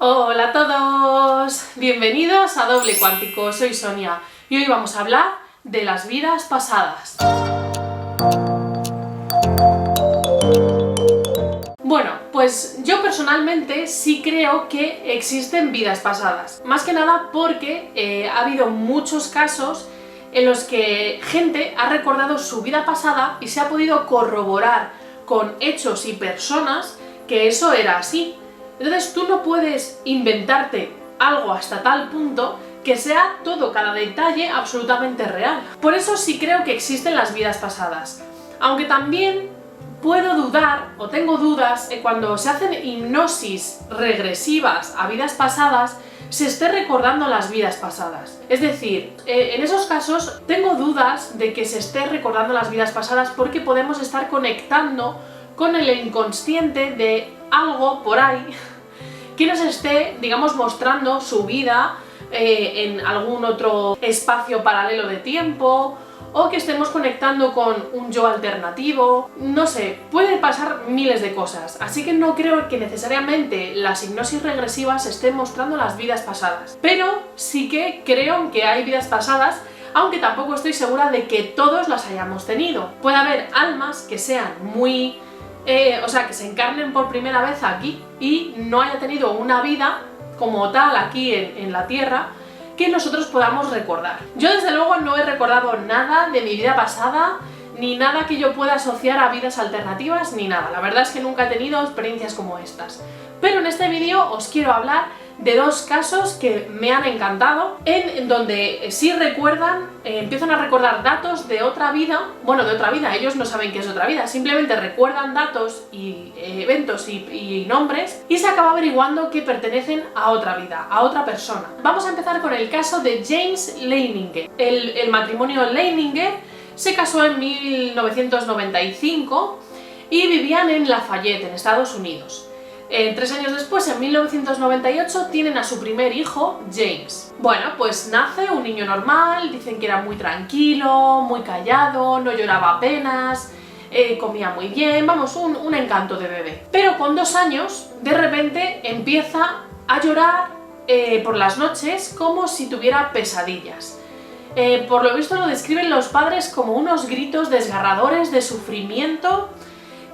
Hola a todos, bienvenidos a Doble Cuántico, soy Sonia y hoy vamos a hablar de las vidas pasadas. Bueno, pues yo personalmente sí creo que existen vidas pasadas, más que nada porque ha habido muchos casos en los que gente ha recordado su vida pasada y se ha podido corroborar con hechos y personas que eso era así. Entonces tú no puedes inventarte algo hasta tal punto que sea todo, cada detalle absolutamente real. Por eso sí creo que existen las vidas pasadas. Aunque también puedo dudar, o tengo dudas, cuando se hacen hipnosis regresivas a vidas pasadas, se esté recordando las vidas pasadas. Es decir, en esos casos tengo dudas de que se esté recordando las vidas pasadas porque podemos estar conectando con el inconsciente de algo por ahí que nos esté, digamos, mostrando su vida en algún otro espacio paralelo de tiempo, o que estemos conectando con un yo alternativo. No sé, pueden pasar miles de cosas, así que no creo que necesariamente las hipnosis regresivas estén mostrando las vidas pasadas, pero sí que creo que hay vidas pasadas, aunque tampoco estoy segura de que todos las hayamos tenido. Puede haber almas que sean muy que se encarnen por primera vez aquí y no haya tenido una vida como tal aquí en la Tierra que nosotros podamos recordar. Yo desde luego no he recordado nada de mi vida pasada, ni nada que yo pueda asociar a vidas alternativas, ni nada. La verdad es que nunca he tenido experiencias como estas. Pero en este vídeo os quiero hablar de dos casos que me han encantado, en donde sí recuerdan, empiezan a recordar datos de otra vida. Bueno, de otra vida, ellos no saben qué es otra vida, simplemente recuerdan datos y eventos y nombres, y se acaba averiguando que pertenecen a otra vida, a otra persona. Vamos a empezar con el caso de James Leininger. El matrimonio Leininger se casó en 1995 y vivían en Lafayette, en Estados Unidos. 3 años después, en 1998, tienen a su primer hijo, James. Bueno, pues nace un niño normal, dicen que era muy tranquilo, muy callado, no lloraba apenas, comía muy bien, vamos, un encanto de bebé. Pero con 2 años, de repente, empieza a llorar por las noches como si tuviera pesadillas. Por lo visto lo describen los padres como unos gritos desgarradores de sufrimiento,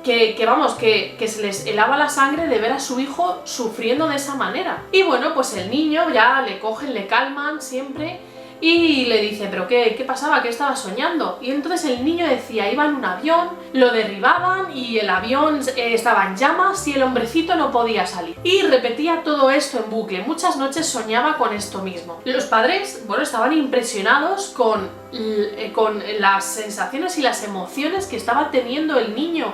que se les helaba la sangre de ver a su hijo sufriendo de esa manera. Y bueno, pues el niño ya le cogen, le calman siempre y le dice, ¿pero qué pasaba? ¿Qué estaba soñando? Y entonces el niño decía, iba en un avión, lo derribaban y el avión estaba en llamas y el hombrecito no podía salir. Y repetía todo esto en bucle, muchas noches soñaba con esto mismo. Los padres, bueno, estaban impresionados con las sensaciones y las emociones que estaba teniendo el niño,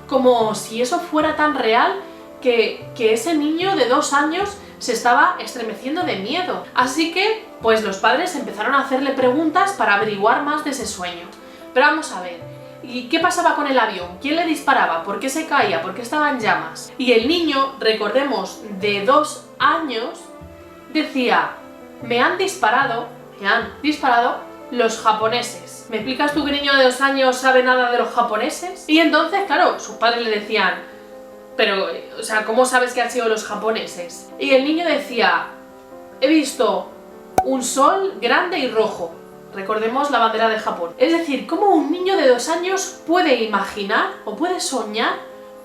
como si eso fuera tan real que ese niño de 2 años se estaba estremeciendo de miedo. Así que, pues los padres empezaron a hacerle preguntas para averiguar más de ese sueño. Pero vamos a ver, ¿y qué pasaba con el avión? ¿Quién le disparaba? ¿Por qué se caía? ¿Por qué estaba en llamas? Y el niño, recordemos, de 2 años, decía, me han disparado los japoneses. ¿Me explicas tú que un niño de 2 años sabe nada de los japoneses? Y entonces, claro, sus padres le decían, pero, o sea, ¿cómo sabes que han sido los japoneses? Y el niño decía, he visto un sol grande y rojo. Recordemos la bandera de Japón. Es decir, ¿cómo un niño de 2 años puede imaginar o puede soñar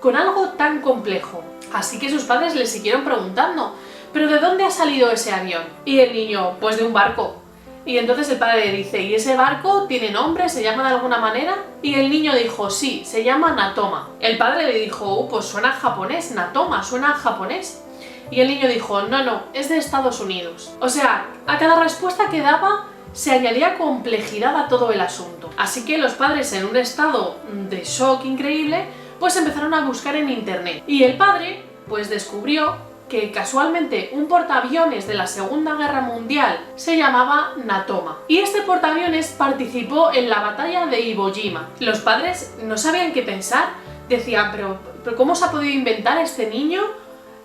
con algo tan complejo? Así que sus padres le siguieron preguntando, ¿pero de dónde ha salido ese avión? Y el niño, pues de un barco. Y entonces el padre le dice, ¿y ese barco tiene nombre? ¿Se llama de alguna manera? Y el niño dijo, sí, se llama Natoma. El padre le dijo, pues suena japonés, Natoma, suena japonés. Y el niño dijo, no, es de Estados Unidos. O sea, a cada respuesta que daba se añadía complejidad a todo el asunto. Así que los padres, en un estado de shock increíble, pues empezaron a buscar en internet. Y el padre, pues descubrió que casualmente un portaaviones de la Segunda Guerra Mundial se llamaba Natoma. Y este portaaviones participó en la batalla de Iwo Jima. Los padres no sabían qué pensar, decían, pero ¿cómo se ha podido inventar este niño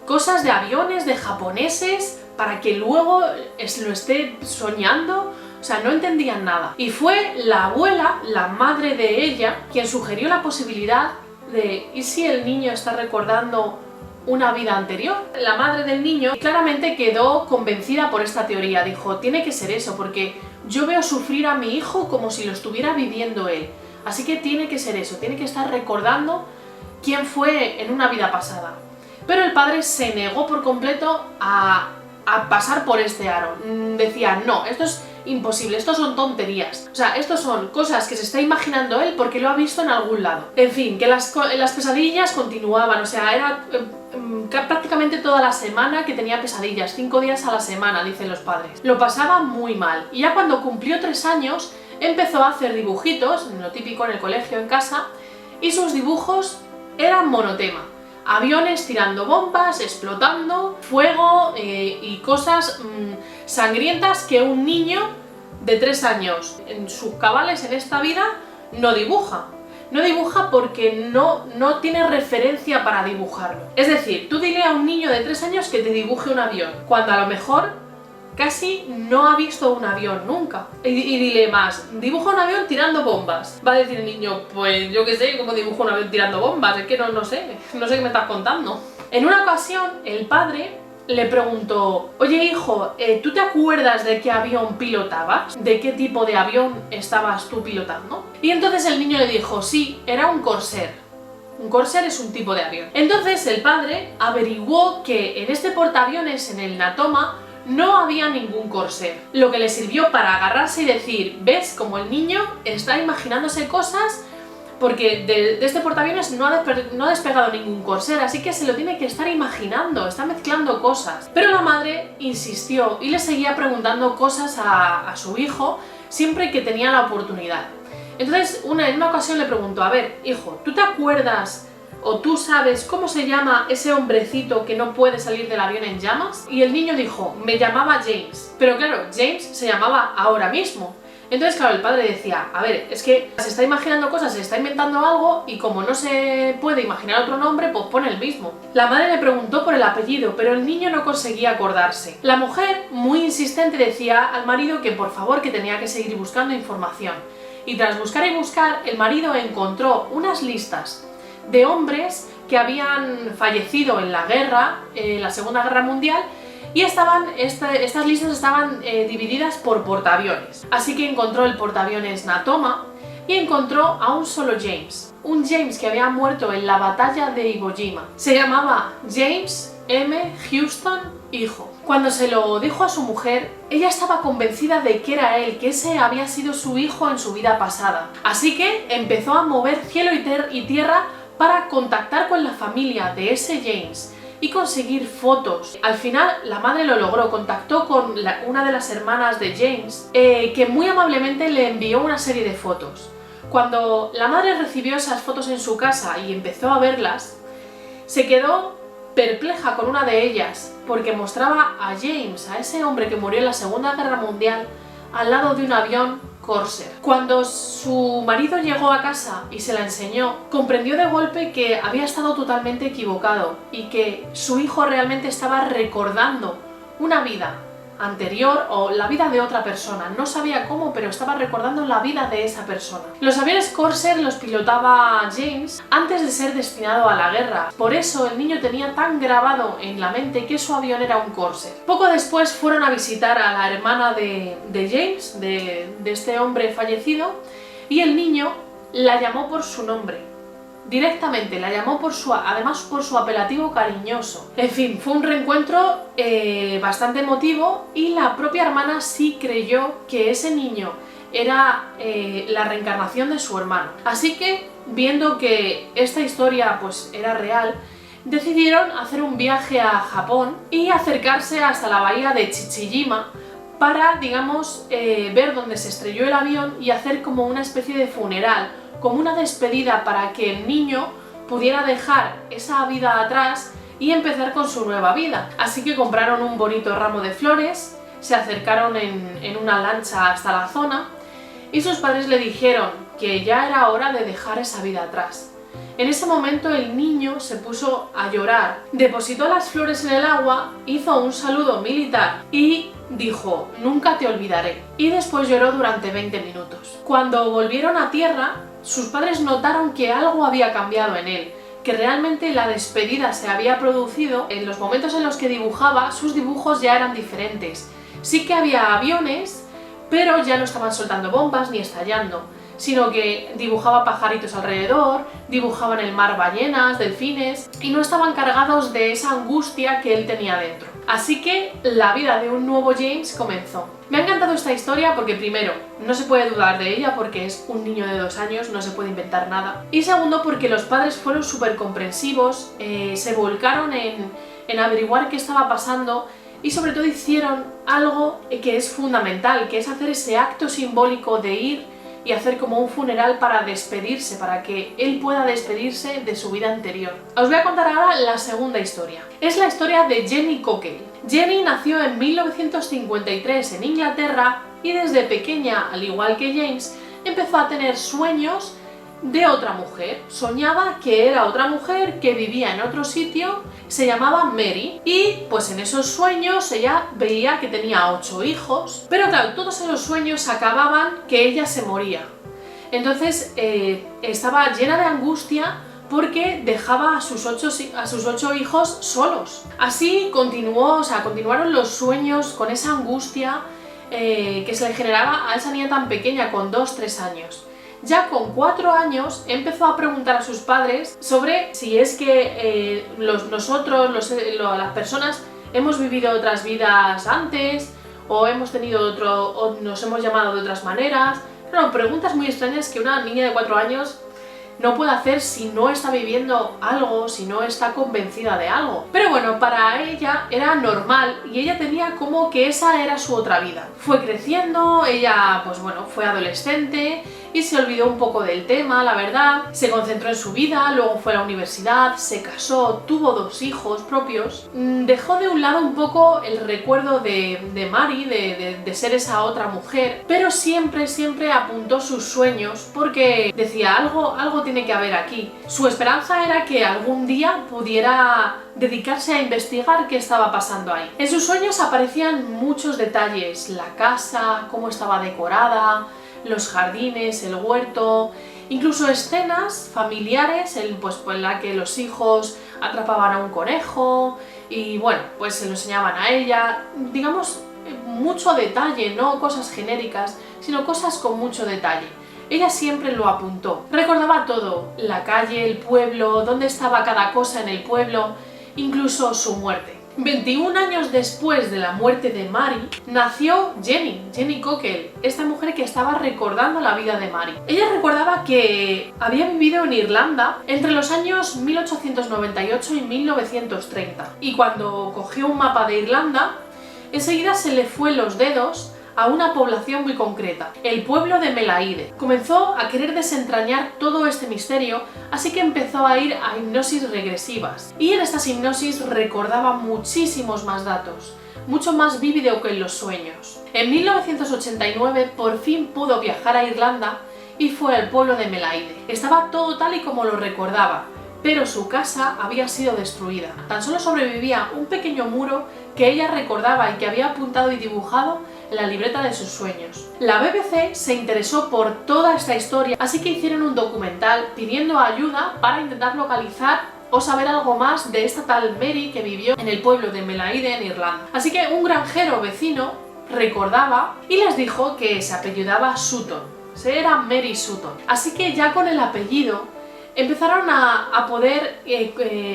cosas de aviones, de japoneses, para que luego lo esté soñando? O sea, no entendían nada. Y fue la abuela, la madre de ella, quien sugirió la posibilidad de, ¿y si el niño está recordando una vida anterior. La madre del niño claramente quedó convencida por esta teoría. Dijo, tiene que ser eso, porque yo veo sufrir a mi hijo como si lo estuviera viviendo él. Así que tiene que ser eso, tiene que estar recordando quién fue en una vida pasada. Pero el padre se negó por completo a pasar por este aro. Decía, no, esto es imposible, esto son tonterías. O sea, esto son cosas que se está imaginando él porque lo ha visto en algún lado. En fin, que las pesadillas continuaban, o sea, era prácticamente toda la semana que tenía pesadillas, 5 días a la semana, dicen los padres. Lo pasaba muy mal. Y ya cuando cumplió 3 años, empezó a hacer dibujitos, lo típico en el colegio, en casa, y sus dibujos eran monotema. Aviones tirando bombas, explotando, fuego y cosas sangrientas que un niño de 3 años en sus cabales en esta vida no dibuja. No dibuja porque no tiene referencia para dibujarlo. Es decir, tú dile a un niño de 3 años que te dibuje un avión, cuando a lo mejor casi no ha visto un avión nunca. Y dile más, dibuja un avión tirando bombas. Va a decir el niño, pues yo qué sé, cómo dibujo un avión tirando bombas, es que no sé qué me estás contando. En una ocasión, el padre le preguntó, oye hijo, ¿tú te acuerdas de qué avión pilotabas? ¿De qué tipo de avión estabas tú pilotando? Y entonces el niño le dijo, sí, era un Corsair. Un Corsair es un tipo de avión. Entonces el padre averiguó que en este portaaviones, en el Natoma, no había ningún Corsair, lo que le sirvió para agarrarse y decir, ¿ves? Como el niño está imaginándose cosas porque de este portaaviones no ha despegado ningún Corsair, así que se lo tiene que estar imaginando, está mezclando cosas. Pero la madre insistió y le seguía preguntando cosas a su hijo siempre que tenía la oportunidad. Entonces, en una ocasión le preguntó, a ver, hijo, ¿tú te acuerdas o tú sabes cómo se llama ese hombrecito que no puede salir del avión en llamas? Y el niño dijo, me llamaba James. Pero claro, James se llamaba ahora mismo. Entonces, claro, el padre decía, a ver, es que se está imaginando cosas, se está inventando algo y como no se puede imaginar otro nombre, pues pone el mismo. La madre le preguntó por el apellido, pero el niño no conseguía acordarse. La mujer, muy insistente, decía al marido que por favor que tenía que seguir buscando información. Y tras buscar y buscar, el marido encontró unas listas de hombres que habían fallecido en la guerra, en la Segunda Guerra Mundial, y estas listas estaban divididas por portaaviones. Así que encontró el portaaviones Natoma y encontró a un solo James. Un James que había muerto en la batalla de Iwo Jima. Se llamaba James M. Houston, hijo. Cuando se lo dijo a su mujer, ella estaba convencida de que era él, que ese había sido su hijo en su vida pasada. Así que empezó a mover cielo y tierra para contactar con la familia de ese James y conseguir fotos. Al final la madre lo logró, contactó con una de las hermanas de James, que muy amablemente le envió una serie de fotos. Cuando la madre recibió esas fotos en su casa y empezó a verlas, se quedó perpleja con una de ellas, porque mostraba a James, a ese hombre que murió en la Segunda Guerra Mundial, al lado de un avión Corsair. Cuando su marido llegó a casa y se la enseñó, comprendió de golpe que había estado totalmente equivocado y que su hijo realmente estaba recordando una vida anterior o la vida de otra persona. No sabía cómo, pero estaba recordando la vida de esa persona. Los aviones Corsair los pilotaba James antes de ser destinado a la guerra. Por eso el niño tenía tan grabado en la mente que su avión era un Corsair. Poco después fueron a visitar a la hermana de James, de este hombre fallecido, y el niño la llamó por su nombre. Directamente, la llamó además por su apelativo cariñoso. En fin, fue un reencuentro bastante emotivo y la propia hermana sí creyó que ese niño era la reencarnación de su hermano. Así que, viendo que esta historia pues era real, decidieron hacer un viaje a Japón y acercarse hasta la bahía de Chichijima para, digamos, ver dónde se estrelló el avión y hacer como una especie de funeral, como una despedida para que el niño pudiera dejar esa vida atrás y empezar con su nueva vida. Así que compraron un bonito ramo de flores, se acercaron en una lancha hasta la zona y sus padres le dijeron que ya era hora de dejar esa vida atrás. En ese momento el niño se puso a llorar, depositó las flores en el agua, hizo un saludo militar y dijo, nunca te olvidaré. Y después lloró durante 20 minutos. Cuando volvieron a tierra, sus padres notaron que algo había cambiado en él, que realmente la despedida se había producido en los momentos en los que dibujaba. Sus dibujos ya eran diferentes. Sí que había aviones, pero ya no estaban soltando bombas ni estallando, sino que dibujaba pajaritos alrededor, dibujaba en el mar ballenas, delfines, y no estaban cargados de esa angustia que él tenía dentro. Así que la vida de un nuevo James comenzó. Me ha encantado esta historia porque, primero, no se puede dudar de ella porque es un niño de 2 años, no se puede inventar nada. Y segundo, porque los padres fueron súper comprensivos, se volcaron en averiguar qué estaba pasando y sobre todo hicieron algo que es fundamental, que es hacer ese acto simbólico de ir y hacer como un funeral para despedirse, para que él pueda despedirse de su vida anterior. Os voy a contar ahora la segunda historia. Es la historia de Jenny Cockell. Jenny nació en 1953 en Inglaterra y desde pequeña, al igual que James, empezó a tener sueños de otra mujer. Soñaba que era otra mujer que vivía en otro sitio, se llamaba Mary, y pues en esos sueños ella veía que tenía 8 hijos, pero claro, todos esos sueños acababan que ella se moría. Entonces estaba llena de angustia porque dejaba a sus 8 hijos solos. Así continuaron los sueños con esa angustia que se le generaba a esa niña tan pequeña con 2-3 años. Ya con 4 años empezó a preguntar a sus padres sobre si es que las personas, hemos vivido otras vidas antes, o hemos tenido o nos hemos llamado de otras maneras. Claro, preguntas muy extrañas que una niña de 4 años no puede hacer si no está viviendo algo, si no está convencida de algo. Pero bueno, para ella era normal y ella tenía como que esa era su otra vida. Fue creciendo, ella pues bueno, fue adolescente y se olvidó un poco del tema, la verdad. Se concentró en su vida, luego fue a la universidad, se casó, tuvo 2 hijos propios. Dejó de un lado un poco el recuerdo de Mary, de ser esa otra mujer, pero siempre apuntó sus sueños porque decía algo tiene que haber aquí. Su esperanza era que algún día pudiera dedicarse a investigar qué estaba pasando ahí. En sus sueños aparecían muchos detalles, la casa, cómo estaba decorada, los jardines, el huerto, incluso escenas familiares en la que los hijos atrapaban a un conejo y bueno, pues se lo enseñaban a ella, digamos, mucho detalle, no cosas genéricas, sino cosas con mucho detalle. Ella siempre lo apuntó, recordaba todo, la calle, el pueblo, dónde estaba cada cosa en el pueblo, incluso su muerte. 21 años después de la muerte de Mary, nació Jenny Cockell, esta mujer que estaba recordando la vida de Mary. Ella recordaba que había vivido en Irlanda entre los años 1898 y 1930, y cuando cogió un mapa de Irlanda, enseguida se le fue los dedos a una población muy concreta, el pueblo de Melaide. Comenzó a querer desentrañar todo este misterio, así que empezó a ir a hipnosis regresivas. Y en estas hipnosis recordaba muchísimos más datos, mucho más vívido que en los sueños. En 1989 por fin pudo viajar a Irlanda y fue al pueblo de Melaide. Estaba todo tal y como lo recordaba, pero su casa había sido destruida. Tan solo sobrevivía un pequeño muro que ella recordaba y que había apuntado y dibujado en la libreta de sus sueños. La BBC se interesó por toda esta historia, así que hicieron un documental pidiendo ayuda para intentar localizar o saber algo más de esta tal Mary que vivió en el pueblo de Melaide en Irlanda. Así que un granjero vecino recordaba y les dijo que se apellidaba Sutton, era Mary Sutton. Así que ya con el apellido empezaron a poder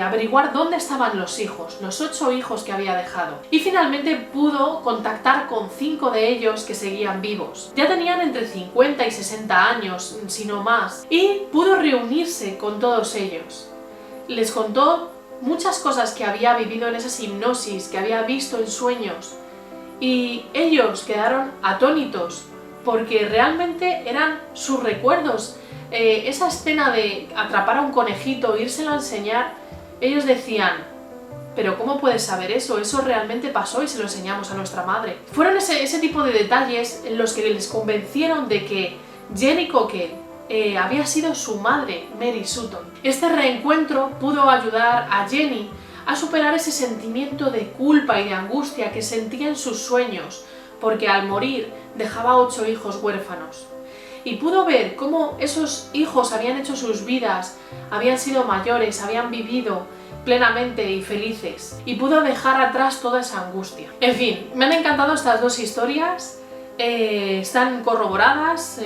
averiguar dónde estaban los hijos, los 8 hijos que había dejado. Y finalmente pudo contactar con 5 de ellos que seguían vivos. Ya tenían entre 50 y 60 años, si no más, y pudo reunirse con todos ellos. Les contó muchas cosas que había vivido en esas hipnosis, que había visto en sueños, y ellos quedaron atónitos porque realmente eran sus recuerdos. Esa escena de atrapar a un conejito, írselo a enseñar, ellos decían, pero ¿cómo puedes saber eso? Eso realmente pasó y se lo enseñamos a nuestra madre. Fueron ese tipo de detalles en los que les convencieron de que Jenny Cockell había sido su madre, Mary Sutton. Este reencuentro pudo ayudar a Jenny a superar ese sentimiento de culpa y de angustia que sentía en sus sueños, porque al morir dejaba 8 hijos huérfanos. y pudo ver cómo esos hijos habían hecho sus vidas, habían sido mayores, habían vivido plenamente y felices, y pudo dejar atrás toda esa angustia. En fin, me han encantado estas dos historias, están corroboradas,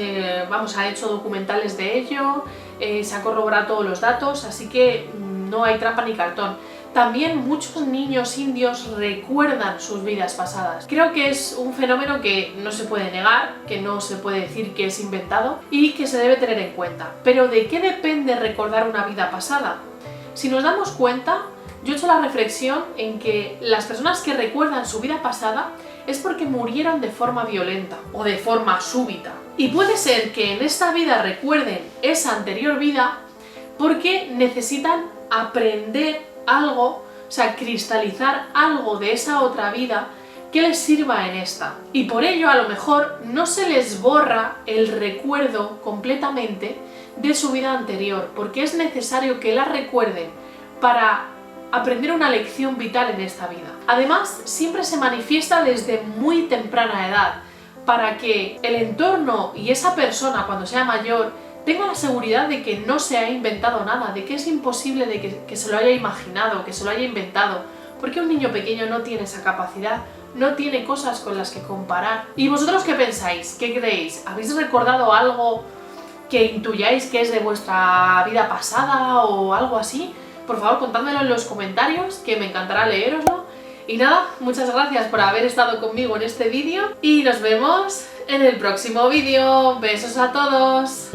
ha hecho documentales de ello, se han corroborado todos los datos, así que no hay trampa ni cartón. También muchos niños indios recuerdan sus vidas pasadas. Creo que es un fenómeno que no se puede negar, que no se puede decir que es inventado y que se debe tener en cuenta. Pero ¿de qué depende recordar una vida pasada? Si nos damos cuenta, yo he hecho la reflexión en que las personas que recuerdan su vida pasada es porque murieron de forma violenta o de forma súbita. Y puede ser que en esta vida recuerden esa anterior vida porque necesitan aprender algo, o sea, cristalizar algo de esa otra vida que les sirva en esta. Y por ello a lo mejor no se les borra el recuerdo completamente de su vida anterior, porque es necesario que la recuerden para aprender una lección vital en esta vida. Además, siempre se manifiesta desde muy temprana edad, para que el entorno y esa persona cuando sea mayor tenga la seguridad de que no se ha inventado nada, de que es imposible de que se lo haya imaginado, que se lo haya inventado, porque un niño pequeño no tiene esa capacidad, no tiene cosas con las que comparar. ¿Y vosotros qué pensáis? ¿Qué creéis? ¿Habéis recordado algo que intuyáis que es de vuestra vida pasada o algo así? Por favor, contádmelo en los comentarios, que me encantará leeroslo. Y nada, muchas gracias por haber estado conmigo en este vídeo y nos vemos en el próximo vídeo. Besos a todos.